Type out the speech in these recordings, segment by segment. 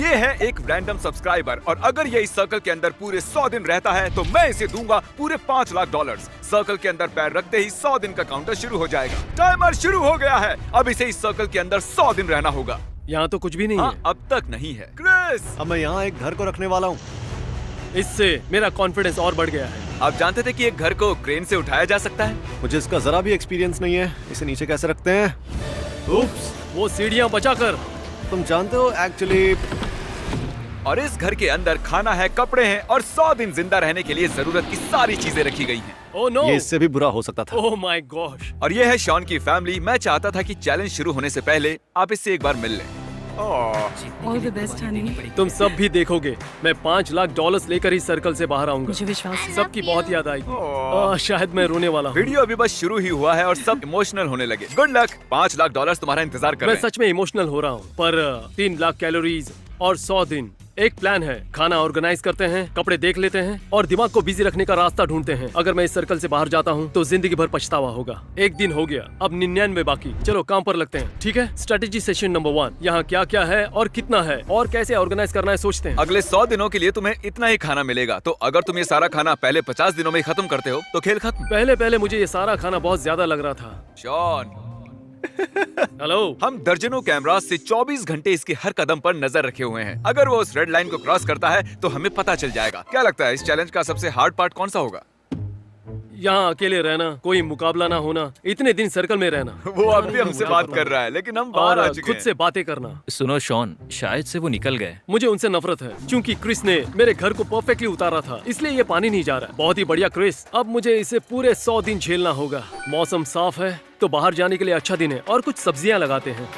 ये है एक रैंडम सब्सक्राइबर और अगर ये इस सर्कल के अंदर पूरे 100 दिन रहता है तो मैं इसे दूंगा पूरे $5 लाख। सर्कल के अंदर पैर रखते ही 100 दिन का काउंटर शुरू हो जाएगा। टाइमर शुरू हो गया है। अब इसे इस सर्कल के अंदर 100 दिन रहना होगा। यहाँ तो कुछ भी नहीं है। अब तक नहीं है। क्रिस, अब मैं यहाँ एक घर को रखने वाला हूँ। इससे मेरा कॉन्फिडेंस और बढ़ गया है। आप जानते थे कि एक घर को क्रेन से उठाया जा सकता है? मुझे इसका जरा भी एक्सपीरियंस नहीं है। इसे नीचे कैसे रखते हैं? उप्स, वो सीढ़ियाँ बचाकर। तुम जानते हो एक्चुअली। और इस घर के अंदर खाना है, कपड़े हैं और 100 दिन जिंदा रहने के लिए जरूरत की सारी चीजें रखी गई हैं। ओह नो, ये इससे भी बुरा हो सकता था। Oh my gosh. और ये है शॉन की फैमिली। मैं चाहता था कि चैलेंज शुरू होने से पहले आप इससे एक बार मिल लें। All the best, honey. तुम सब भी देखोगे, मैं $5 लाख लेकर ही सर्कल से बाहर आऊंगा। मुझे विश्वास है। सबकी बहुत याद आएगी। शायद मैं रोने वाला हूँ। वीडियो अभी बस शुरू ही हुआ है और सब इमोशनल होने लगे। गुड लक, $5 लाख तुम्हारा इंतजार कर मैं रहे हैं। सच में इमोशनल हो रहा हूँ, पर 3 लाख कैलोरीज और 100 दिन। एक प्लान है, खाना ऑर्गेनाइज करते हैं, कपड़े देख लेते हैं और दिमाग को बिजी रखने का रास्ता ढूंढते हैं। अगर मैं इस सर्कल से बाहर जाता हूँ तो जिंदगी भर पछतावा होगा। एक दिन हो गया, अब 99 बाकी। चलो काम पर लगते हैं, ठीक है? Strategy session number 1। यहाँ क्या क्या है और कितना है और कैसे ऑर्गेनाइज करना है सोचते हैं। अगले 100 दिनों के लिए तुम्हें इतना ही खाना मिलेगा। तो अगर तुम ये सारा खाना पहले 50 दिनों में ही खत्म करते हो तो खेल खत्म। पहले मुझे ये सारा खाना बहुत ज्यादा लग रहा था। Sean, hello. हम दर्जनों कैमरास से 24 घंटे इसके हर कदम पर नजर रखे हुए हैं। अगर वो उस रेड लाइन को क्रॉस करता है तो हमें पता चल जाएगा। क्या लगता है इस चैलेंज का सबसे हार्ड पार्ट कौन सा होगा? यहाँ अकेले रहना, कोई मुकाबला ना होना, इतने दिन सर्कल में रहना। वो अब भी हमसे बात कर रहा है लेकिन हम बाहर आ और चुके खुद हैं। से बातें करना। सुनो शॉन, शायद से वो निकल गए। मुझे उनसे नफरत है क्योंकि क्रिस ने मेरे घर को परफेक्टली उतारा था, इसलिए ये पानी नहीं जा रहा। बहुत ही बढ़िया क्रिस, अब मुझे इसे पूरे 100 दिन झेलना होगा। मौसम साफ है तो बाहर जाने के लिए अच्छा दिन है और कुछ सब्जियां लगाते हैं।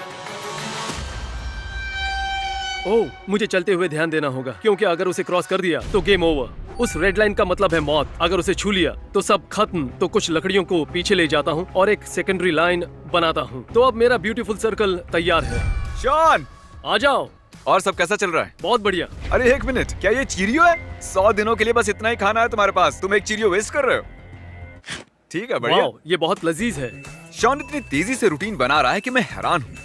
ओह, मुझे चलते हुए ध्यान देना होगा क्योंकि अगर उसे क्रॉस कर दिया तो गेम ओवर। उस रेड लाइन का मतलब है मौत। अगर उसे छू लिया तो सब खत्म। तो कुछ लकड़ियों को पीछे ले जाता हूँ और एक सेकेंडरी लाइन बनाता हूँ। तो अब मेरा ब्यूटीफुल सर्कल तैयार है। शॉन, आ जाओ। और सब कैसा चल रहा है? बहुत बढ़िया। अरे एक मिनट, क्या ये चीरियो है? 100 दिनों के लिए बस इतना ही खाना है तुम्हारे पास, तुम एक चीरियो वेस्ट कर रहे हो? ठीक है, बढ़िया। वाओ, ये बहुत लजीज है। शॉन इतनी तेजी से रूटीन बना रहा है कि मैं हैरान हूँ।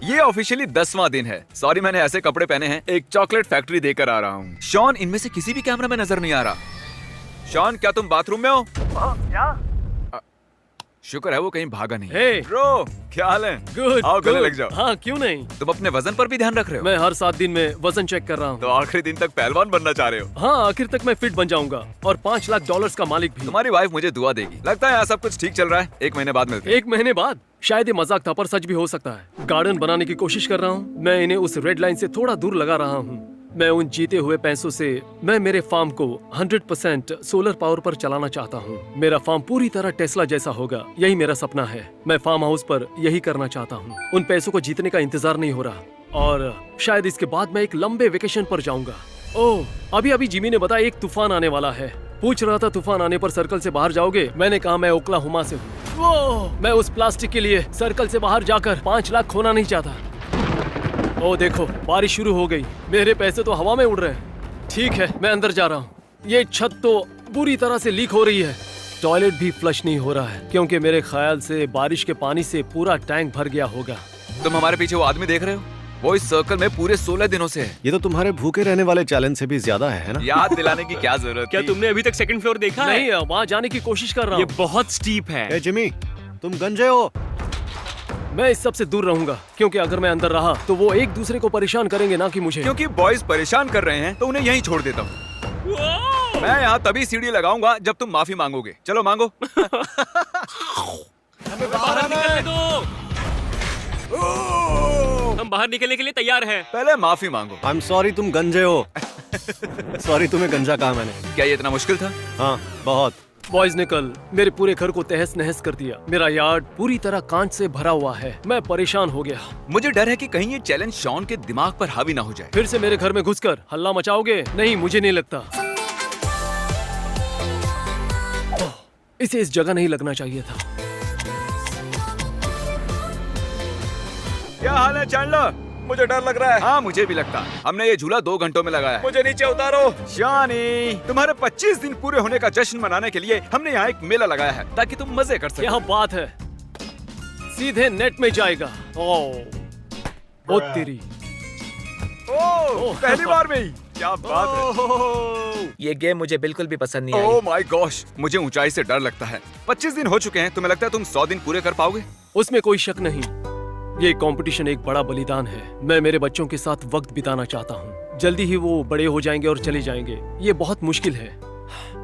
ये ऑफिशियली 10वां दिन है। सॉरी, मैंने ऐसे कपड़े पहने हैं। एक चॉकलेट फैक्ट्री देकर आ रहा हूँ। शॉन, इनमें से किसी भी कैमरा में नजर नहीं आ रहा। शॉन, क्या तुम बाथरूम में हो? क्या? शुक्र है वो कहीं भागा नहीं। Hey! ब्रो, क्या हाल है? गुड। आओ गले लग जाओ। हाँ, क्यों नहीं। तुम अपने वजन पर भी ध्यान रख रहे हो? मैं हर 7 दिन में वजन चेक कर रहा हूँ। तो आखिरी दिन तक पहलवान बनना चाह रहे हो? हाँ, आखिर तक मैं फिट बन जाऊंगा और $5 लाख का मालिक भी। तुम्हारी वाइफ मुझे दुआ देगी। लगता है यहाँ सब कुछ ठीक चल रहा है। 1 महीने बाद मिलते हैं। 1 महीने बाद? शायद ये मजाक था पर सच भी हो सकता है। गार्डन बनाने की कोशिश कर रहा हूँ। मैं इन्हें उस रेड लाइन से थोड़ा दूर लगा रहा हूँ। मैं उन जीते हुए पैसों से मैं मेरे फार्म को 100% सोलर पावर पर चलाना चाहता हूँ। मेरा फार्म पूरी तरह टेस्ला जैसा होगा। यही मेरा सपना है। मैं फार्म हाउस पर यही करना चाहता हूँ। उन पैसों को जीतने का इंतजार नहीं हो रहा और शायद इसके बाद मैं एक लंबे वेकेशन पर जाऊंगा। ओह, अभी जिमी ने बताया एक तूफान आने वाला है। पूछ रहा था तूफान आने पर सर्कल से बाहर जाओगे? मैंने कहा मैं ओक्लाहोमा से हूँ। मैं उस प्लास्टिक के लिए सर्कल से बाहर जाकर 5 लाख खोना नहीं चाहता। ओह देखो, बारिश शुरू हो गई। मेरे पैसे तो हवा में उड़ रहे हैं। ठीक है, मैं अंदर जा रहा हूँ। ये छत तो बुरी तरह से लीक हो रही है। टॉयलेट भी फ्लश नहीं हो रहा है क्योंकि मेरे ख्याल से बारिश के पानी से पूरा टैंक भर गया होगा। तुम हमारे पीछे वो आदमी देख रहे हो? वो इस सर्कल में पूरे 16 दिनों से है। ये तो तुम्हारे भूखे रहने वाले चैलेंज से भी ज्यादा है ना? याद दिलाने की क्या जरूरत क्या थी? तुमने अभी तक सेकंड फ्लोर देखा है? नहीं, वहाँ जाने की कोशिश कर रहा ये हूँ। बहुत स्टीप है। ए जिमी, तुम गंजे हो। मैं इस सब से दूर रहूंगा क्योंकि अगर मैं अंदर रहा तो वो एक दूसरे को परेशान करेंगे, ना कि मुझे। क्योंकि बॉयज परेशान कर रहे हैं तो उन्हें यहीं छोड़ देता हूँ। मैं यहाँ तभी सीढ़ी लगाऊंगा जब तुम माफी मांगोगे। चलो मांगो। हमें बाहर निकलने दो। हम बाहर निकलने के लिए तैयार हैं। पहले माफी मांगो। आई एम सॉरी, तुम गंजे हो। सॉरी, तुम्हें गंजा कहा मैंने। क्या ये इतना मुश्किल था? हाँ, बहुत। बॉयज ने कल मेरे पूरे घर को तहस नहस कर दिया। मेरा यार्ड पूरी तरह कांच से भरा हुआ है। मैं परेशान हो गया। मुझे डर है कि कहीं ये चैलेंज शॉन के दिमाग पर हावी ना हो जाए। फिर से मेरे घर में घुसकर हल्ला मचाओगे? नहीं, मुझे नहीं लगता। इसे इस जगह नहीं लगना चाहिए था। क्या हाल है चैंडलर? मुझे डर लग रहा है। हाँ, मुझे भी लगता है। हमने ये झूला 2 घंटों में लगाया है। मुझे नीचे उतारो। शॉनी, तुम्हारे 25 दिन पूरे होने का जश्न मनाने के लिए हमने यहाँ एक मेला लगाया है ताकि तुम मजे कर सको। यहाँ बात है, सीधे नेट में जाएगा। ओ तेरी। पहली बार में ही, क्या बात है। ये गेम मुझे बिल्कुल भी पसंद नहीं आई। ओह माय गॉश, मुझे ऊंचाई से डर लगता है। 25 दिन हो चुके हैं, तुम्हें लगता है तुम 100 दिन पूरे कर पाओगे? उसमें कोई शक नहीं। ये कंपटीशन एक बड़ा बलिदान है। मैं मेरे बच्चों के साथ वक्त बिताना चाहता हूँ। जल्दी ही वो बड़े हो जाएंगे और चले जाएंगे। ये बहुत मुश्किल है।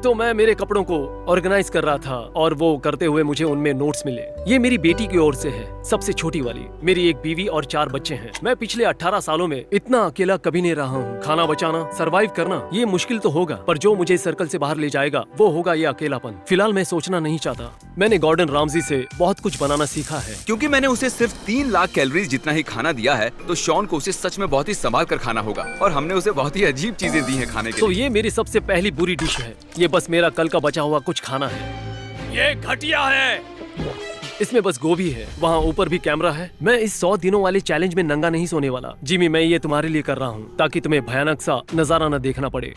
तो मैं मेरे कपड़ों को ऑर्गेनाइज कर रहा था और वो करते हुए मुझे उनमें नोट्स मिले। ये मेरी बेटी की ओर से है, सबसे छोटी वाली। मेरी एक बीवी और 4 बच्चे हैं। मैं पिछले 18 सालों में इतना अकेला कभी नहीं रहा हूँ। खाना बचाना, सरवाइव करना, ये मुश्किल तो होगा, पर जो मुझे इस सर्कल से बाहर ले जाएगा वो होगा ये अकेलापन। फिलहाल मैं सोचना नहीं चाहता। मैंने गॉर्डन रामजी से बहुत कुछ बनाना सीखा है। क्योंकि मैंने उसे सिर्फ 3 लाख कैलोरीज जितना ही खाना दिया है, तो शॉन को उसे सच में बहुत ही संभाल कर खाना होगा। और हमने उसे बहुत ही अजीब चीजें दी हैं खाने के तो लिए। ये मेरी सबसे पहली बुरी डिश है। ये बस मेरा कल का बचा हुआ कुछ खाना है। ये घटिया है। इसमें बस गोभी है। वहाँ ऊपर भी कैमरा है। मैं इस 100 दिनों वाले चैलेंज में नंगा नहीं सोने वाला। जिमी, मैं ये तुम्हारे लिए कर रहा हूँ ताकि तुम्हें भयानक सा नजारा न देखना पड़े।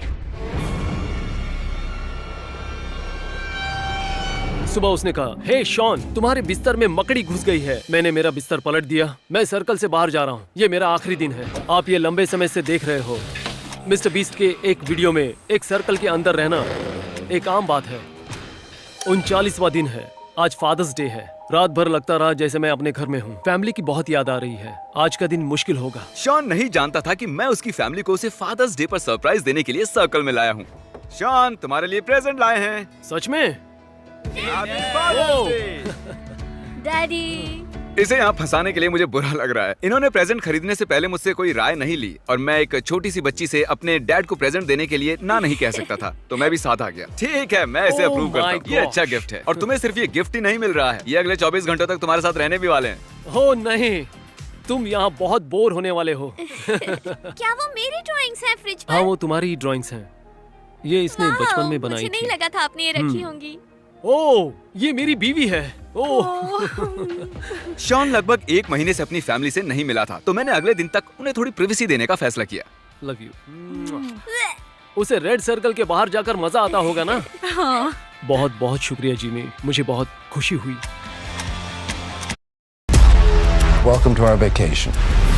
सुबह उसने कहा, हे शॉन, तुम्हारे बिस्तर में मकड़ी घुस गई है। मैंने मेरा बिस्तर पलट दिया। मैं सर्कल से बाहर जा रहा हूँ। ये मेरा आखिरी दिन है। आप ये लंबे समय से देख रहे हो। मिस्टर बीस्ट के एक वीडियो में एक सर्कल के अंदर रहना एक आम बात है। 39वां दिन है। आज फादर्स डे है। रात भर लगता रहा जैसे मैं अपने घर में हूँ। फैमिली की बहुत याद आ रही है। आज का दिन मुश्किल होगा। शॉन नहीं जानता था कि मैं उसकी फैमिली को उसे फादर्स डे पर सरप्राइज देने के लिए सर्कल में लाया हूँ। शॉन, तुम्हारे लिए प्रेजेंट लाए हैं। सच में? Happy Father's Day! डैडी। इसे यहाँ फंसाने के लिए मुझे बुरा लग रहा है। इन्होंने प्रेजेंट खरीदने से पहले मुझसे कोई राय नहीं ली और मैं एक छोटी सी बच्ची से अपने डैड को प्रेजेंट देने के लिए ना नहीं कह सकता था, तो मैं भी साथ आ गया। ठीक है, मैं इसे Oh अप्रूव करता my हूँ। ये gosh. अच्छा गिफ्ट है और तुम्हें सिर्फ ये गिफ्ट ही नहीं मिल रहा है, ये अगले 24 घंटों तक तुम्हारे साथ रहने भी वाले हैं। हो नहीं, तुम यहाँ बहुत बोर होने वाले हो। क्या वो मेरी ड्राइंग्स हैं फ्रिज पर? हाँ, वो तुम्हारी ड्राइंग्स हैं। ये इसने वाह, बचपन में बनाई मुझे नहीं थी। लगा था आपने ये रखी होंगी। ओह, ये मेरी बीवी है। ओह, शॉन लगभग 1 महीने से अपनी फैमिली से नहीं मिला था, तो मैंने अगले दिन तक उन्हें थोड़ी प्रिवेसी देने का फैसला किया। Love you. उसे रेड सर्कल के बाहर जाकर मजा आता होगा ना? हाँ। बहुत बहुत शुक्रिया जिमी, मुझे बहुत खुशी हुई। Welcome to our vacation.